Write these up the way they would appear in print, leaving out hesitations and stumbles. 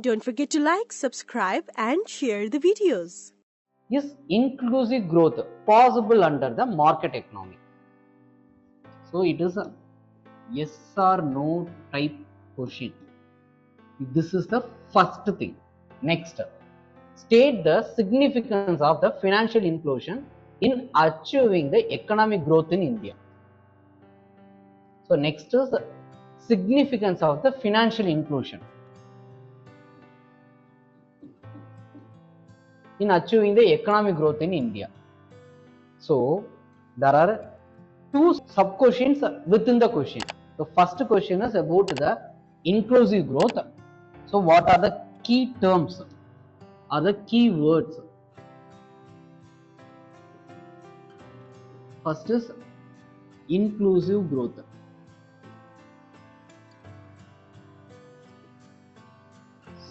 Don't forget to like, subscribe and share the videos. Is inclusive growth possible under the market economy? So it is a yes or no type question. This is the first thing. Next, state the significance of the financial inclusion in achieving the economic growth in India. So next is the significance of the financial inclusion in achieving the economic growth in India. So there are two sub questions within the question. The first question is about the inclusive growth. So what are the key terms or the key words? First is inclusive growth.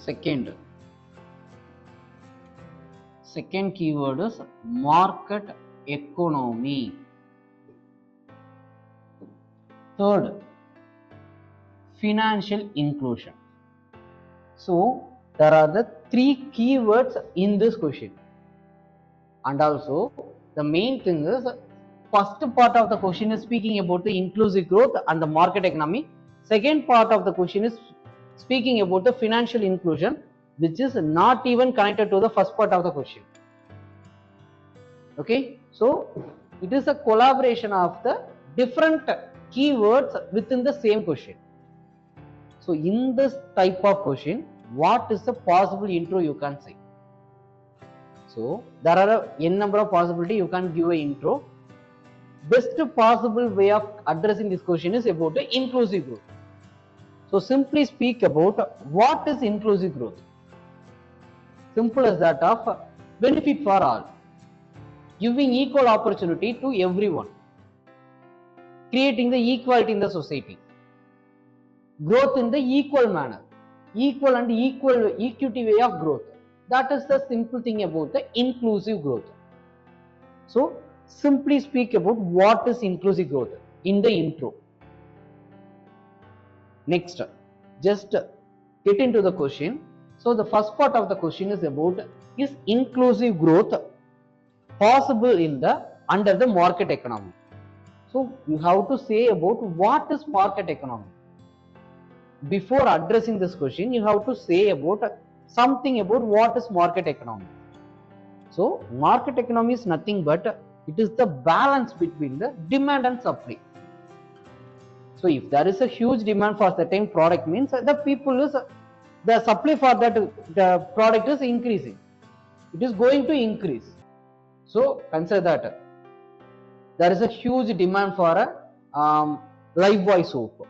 Second keyword is market economy. Third, financial inclusion. So there are the three keywords in this question, and also the main thing is first part of the question is speaking about the inclusive growth and the market economy. Second part of the question is speaking about the financial inclusion, which is not even connected to the first part of the question. Okay, so it is a collaboration of the different keywords within the same question. So in this type of question, what is the possible intro you can say? So there are a n number of possibility you can give an intro. Best possible way of addressing this question is about the inclusive growth. So simply speak about what is inclusive growth. Simple as that of benefit for all, giving equal opportunity to everyone, creating the equality in the society, growth in the equal manner, equal and equity way of growth. That is the simple thing about the inclusive growth. So simply speak about what is inclusive growth in the intro. Next, just get into the question. So the first part of the question is about, is inclusive growth possible in the under the market economy? So you have to say about what is market economy. Before addressing this question, you have to say about something about what is market economy. So market economy is nothing but it is the balance between the demand and supply. So if there is a huge demand for certain product, means the supply for that the product is increasing. It is going to increase. So consider that there is a huge demand for a Lifebuoy soap,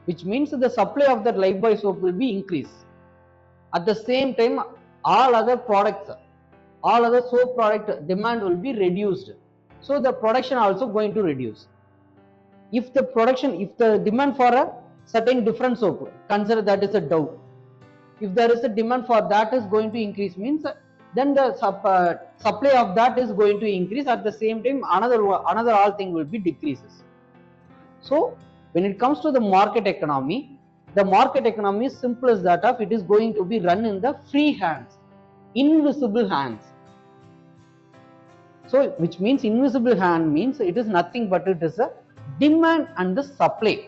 which means the supply of that Lifebuoy soap will be increased. At the same time, all other soap product demand will be reduced. So the production also going to reduce. If the demand for a certain different soap, consider that is a Dove. If there is a demand for that is going to increase, means then the supply of that is going to increase. At the same time, another all thing will be decreases. So when it comes to the market economy is simple as that of it is going to be run in the free hands, invisible hands. So which means invisible hand means it is nothing but it is a demand and the supply.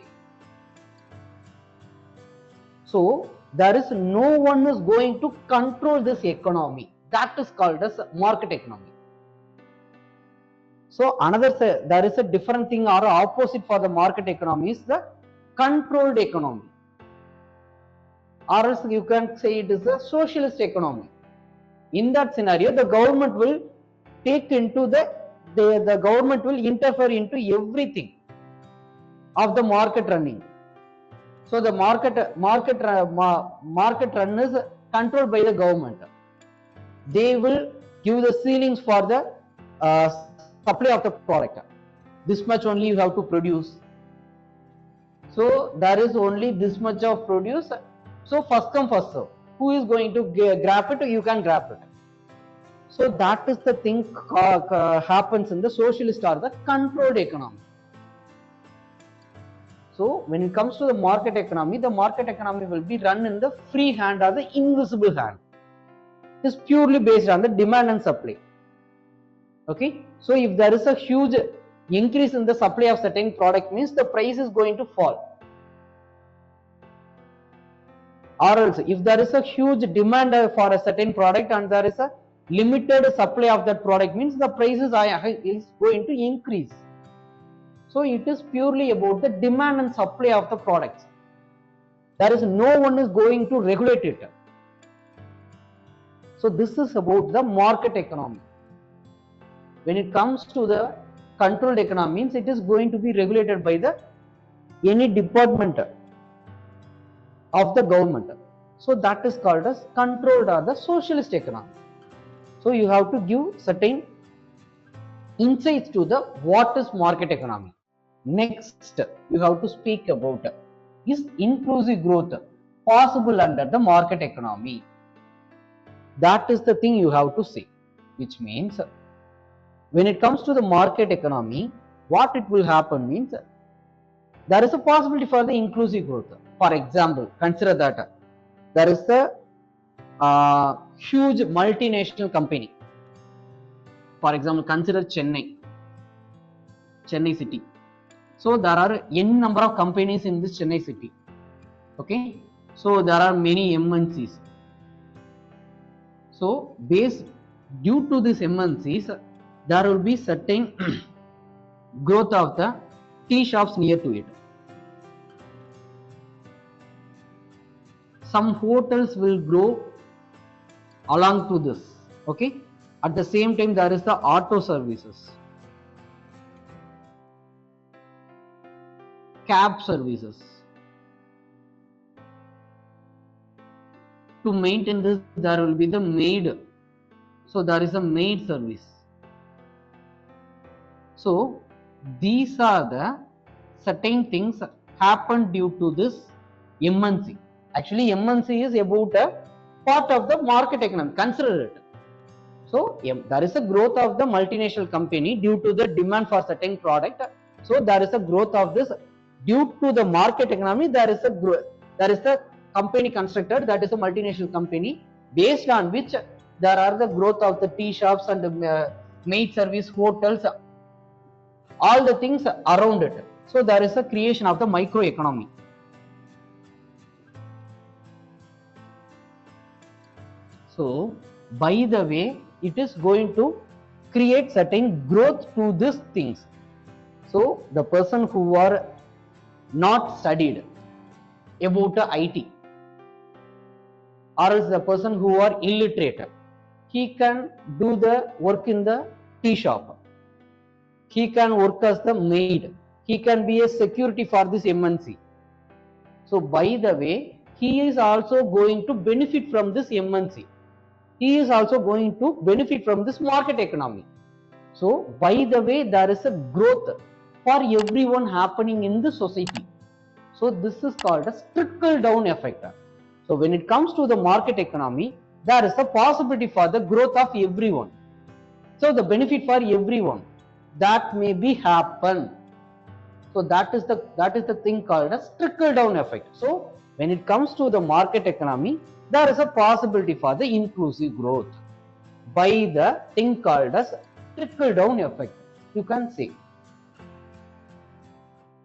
So there is no one is going to control this economy. That is called as market economy. So there is a different thing or opposite for the market economy is the controlled economy, or else you can say it is a socialist economy. In that scenario, the government will take into the government will interfere into everything of the market running. So the market run is controlled by the government. They will give the ceilings for the supply of the product. This much only you have to produce. So there is only this much of produce. So first come first serve. Who is going to grab it? You can grab it. So that is the thing happens in the socialist or the controlled economy. So when it comes to the market economy will be run in the free hand or the invisible hand. It is purely based on the demand and supply. Okay, so if there is a huge increase in the supply of certain product, means the price is going to fall. Or else if there is a huge demand for a certain product and there is a limited supply of that product, means the prices is going to increase. So it is purely about the demand and supply of the products. There is no one is going to regulate it. So this is about the market economy. When it comes to the controlled economy, means it is going to be regulated by the any department of the government. So that is called as controlled or the socialist economy. So you have to give certain insights to the what is market economy. Next, you have to speak about is inclusive growth possible under the market economy. That is the thing you have to say, which means when it comes to the market economy, what it will happen means there is a possibility for the inclusive growth. For example, consider that there is a huge multinational company. For example, consider Chennai city. So there are n number of companies in this Chennai city. Okay, so there are many MNCs. So due to these MNCs, there will be certain growth of the tea shops near to it. Some hotels will grow along to this. Okay, at the same time there is the auto services, cab services. To maintain this, there will be the maid. So there is a maid service. So these are the certain things happen due to this MNC. Actually, MNC is about a part of the market economy. Consider it. So there is a growth of the multinational company due to the demand for certain product. So there is a growth of this due to the market economy. There is a company constructed, that is a multinational company, based on which there are the growth of the tea shops and the maid service, hotels, all the things around it. So there is a creation of the microeconomy. So by the way, it is going to create certain growth to these things. So the person who are not studied about IT, or else the person who are illiterate, he can do the work in the tea shop. He can work as the maid. He can be a security for this MNC. So by the way, he is also going to benefit from this MNC. He is also going to benefit from this market economy. So by the way, there is a growth for everyone happening in the society. So this is called a trickle down effect. So when it comes to the market economy, there is a possibility for the growth of everyone. So the benefit for everyone that may be happen. So that is the thing called as trickle down effect. So when it comes to the market economy, there is a possibility for the inclusive growth by the thing called as trickle down effect, you can say.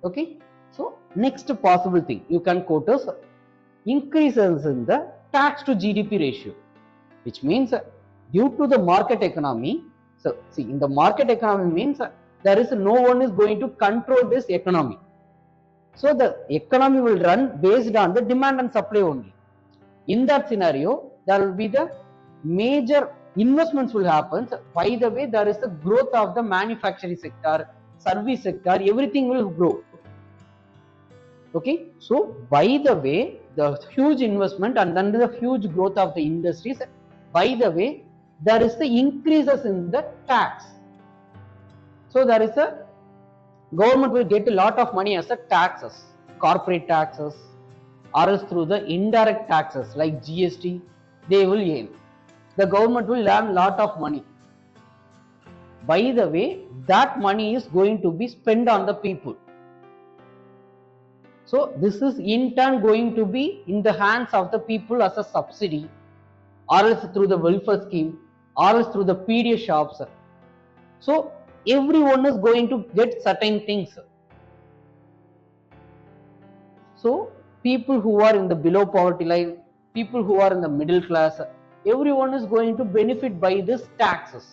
Okay, so next possible thing you can quote as increases in the tax to GDP ratio, which means due to the market economy. So see, in the market economy means there is no one is going to control this economy. So the economy will run based on the demand and supply only. In that scenario, there will be the major investments will happen. By the way, there is a growth of the manufacturing sector, service sector, everything will grow. Okay, so by the way, the huge investment and then the huge growth of the industries, by the way, there is the increases in the tax. So there is a government will get a lot of money as a taxes, corporate taxes, or else through the indirect taxes like GST, they will aim. The government will earn a lot of money. By the way, that money is going to be spent on the people. So this is in turn going to be in the hands of the people as a subsidy, or else through the welfare scheme, or else through the PDS shops. So everyone is going to get certain things. So people who are in the below poverty line, people who are in the middle class, everyone is going to benefit by this taxes,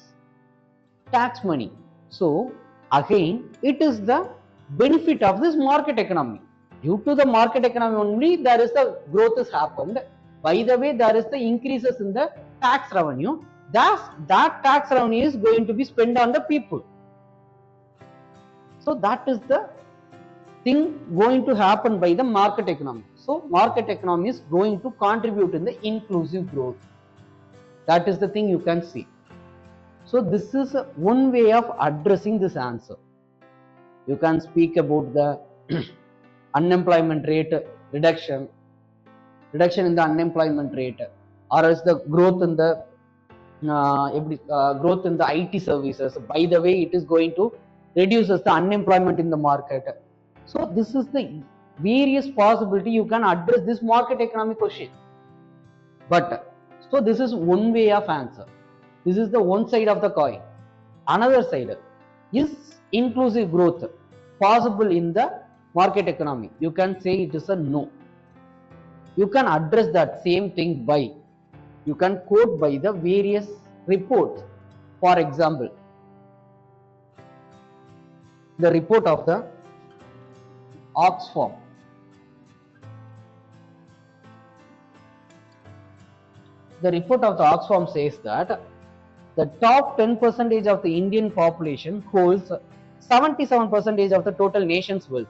tax money. So again, it is the benefit of this market economy. Due to the market economy only, there is the growth has happened. By the way, there is the increases in the tax revenue. Thus, that tax revenue is going to be spent on the people. So that is the thing going to happen by the market economy. So market economy is going to contribute in the inclusive growth. That is the thing you can see. So this is one way of addressing this answer. You can speak about the unemployment rate reduction in the unemployment rate, or else the growth in the growth in the IT services. By the way, it is going to reduces the unemployment in the market. So this is the various possibility you can address this market economy question. But so this is one way of answer. This is the one side of the coin. Another side, is inclusive growth possible in the market economy? You can say it is a no. You can address that same thing by, you can quote by the various reports. For example, the report of the Oxfam. The report of the Oxfam says that the top 10% of the Indian population holds 77% of the total nation's wealth.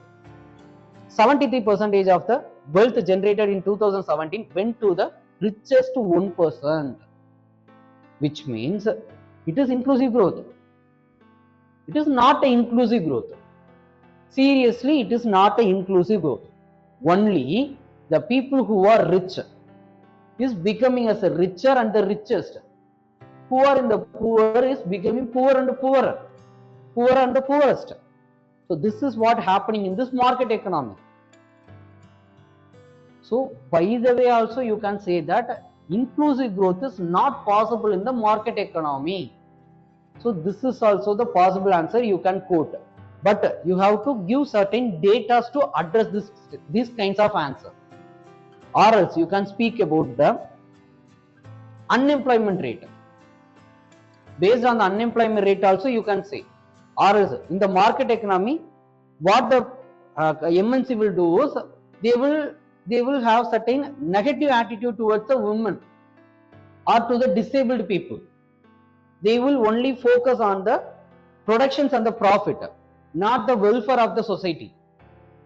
73% of the wealth generated in 2017 went to the richest 1%, which means it is inclusive growth. It is not an inclusive growth. Seriously, it is not an inclusive growth. Only the people who are rich is becoming as a richer and the richest. Who are in the poor is becoming poorer and poorer, poorer and the poorest. So this is what happening in this market economy. So by the way, also you can say that inclusive growth is not possible in the market economy. So this is also the possible answer you can quote. But you have to give certain data to address these kinds of answer. Or else you can speak about the unemployment rate. Based on the unemployment rate also you can say. Or else in the market economy, what the MNC will do is they will have certain negative attitude towards the women or to the disabled people. They will only focus on the productions and the profit, not the welfare of the society.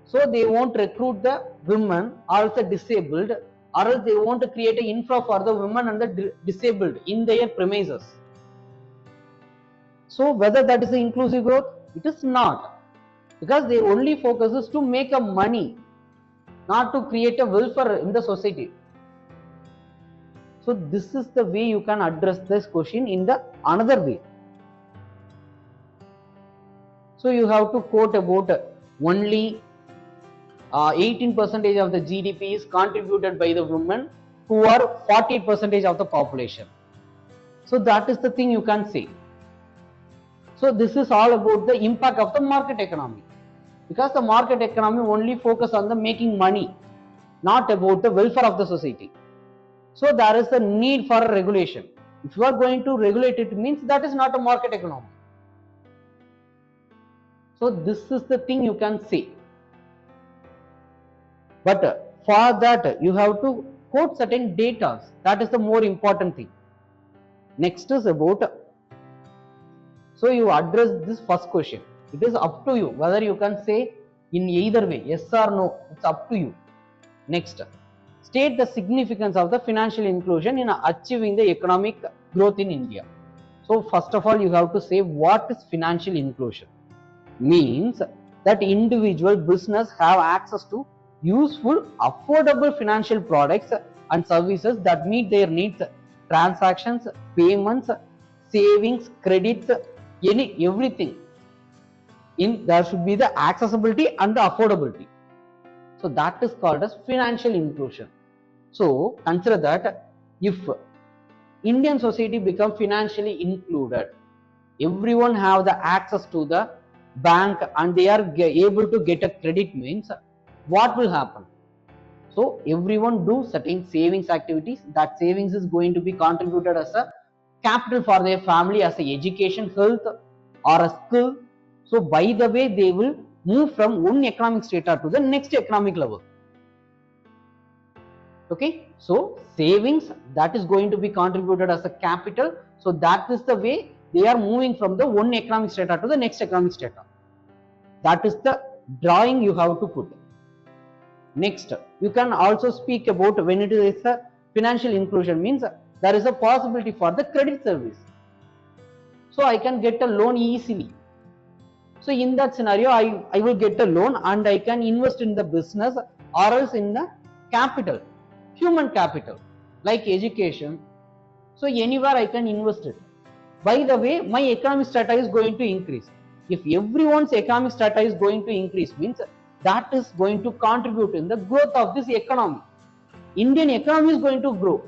So they won't recruit the women or the disabled, or else they want to create an infra for the women and the disabled in their premises. So whether that is the inclusive growth, it is not, because they only focuses to make a money, not to create a welfare in the society. So this is the way you can address this question in the another way. So you have to quote about only 18% of the GDP is contributed by the women, who are 40% of the population. So that is the thing you can say. So this is all about the impact of the market economy, because the market economy only focus on the making money, not about the welfare of the society. So there is a need for a regulation. If you are going to regulate it, means that is not a market economy. So this is the thing you can say. But for that you have to quote certain data. That is the more important thing. Next is about, so you address this first question. It is up to you whether you can say in either way, yes or no. It's up to you. Next, state the significance of the financial inclusion in achieving the economic growth in India. So first of all, you have to say what is financial inclusion. Means that individual business have access to useful, affordable financial products and services that meet their needs, transactions, payments, savings, credits, everything. There should be the accessibility and the affordability. So that is called as financial inclusion. So consider that if Indian society become financially included, everyone have the access to the bank and they are able to get a credit, means what will happen? So everyone do certain savings activities. That savings is going to be contributed as a capital for their family, as a education, health, or a skill. So by the way, they will move from one economic strata to the next economic level. Okay, so savings, that is going to be contributed as a capital. So that is the way they are moving from the one economic strata to the next economic strata. That is the drawing you have to put. Next, you can also speak about when it is a financial inclusion, means there is a possibility for the credit service. So I can get a loan easily. So in that scenario, I will get a loan and I can invest in the business or else in the capital, human capital, like education. So anywhere I can invest it. By the way, my economic strata is going to increase. If everyone's economic strata is going to increase, means that is going to contribute in the growth of this economy. Indian economy is going to grow.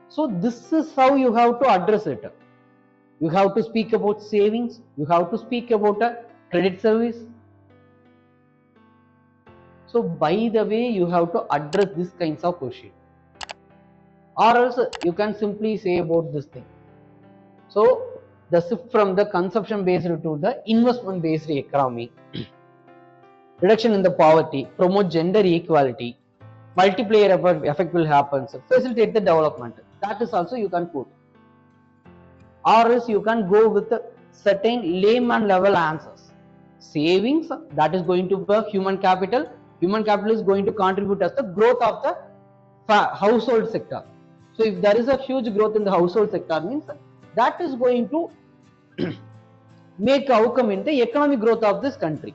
So this is how you have to address it. You have to speak about savings. You have to speak about a credit service. So by the way, you have to address these kinds of questions. Or else you can simply say about this thing. So the shift from the consumption based to the investment based economy, reduction in the poverty, promote gender equality, multiplier effect will happen, so facilitate the development. That is also you can put. Or else you can go with certain layman level answers. Savings, that is going to be human capital. Human capital is going to contribute as the growth of the household sector. So if there is a huge growth in the household sector, means that is going to make outcome in the economic growth of this country.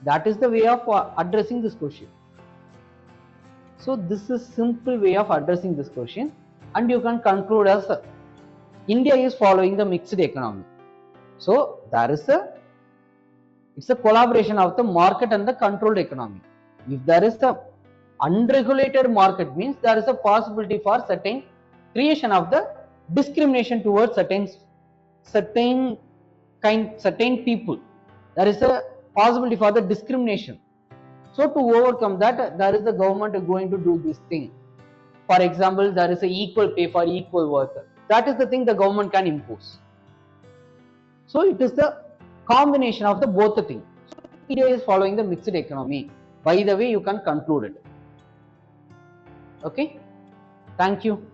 That is the way of addressing this question. So this is simple way of addressing this question, and you can conclude as India is following the mixed economy. So there is it's a collaboration of the market and the controlled economy. If there is the unregulated market, means there is a possibility for certain creation of the discrimination towards certain people. There is a possibility for the discrimination. So to overcome that, there is the government going to do this thing. For example, there is a equal pay for equal work. That is the thing the government can impose. So it is the combination of the both the things. So India is following the mixed economy. By the way, you can conclude it. Okay, thank you.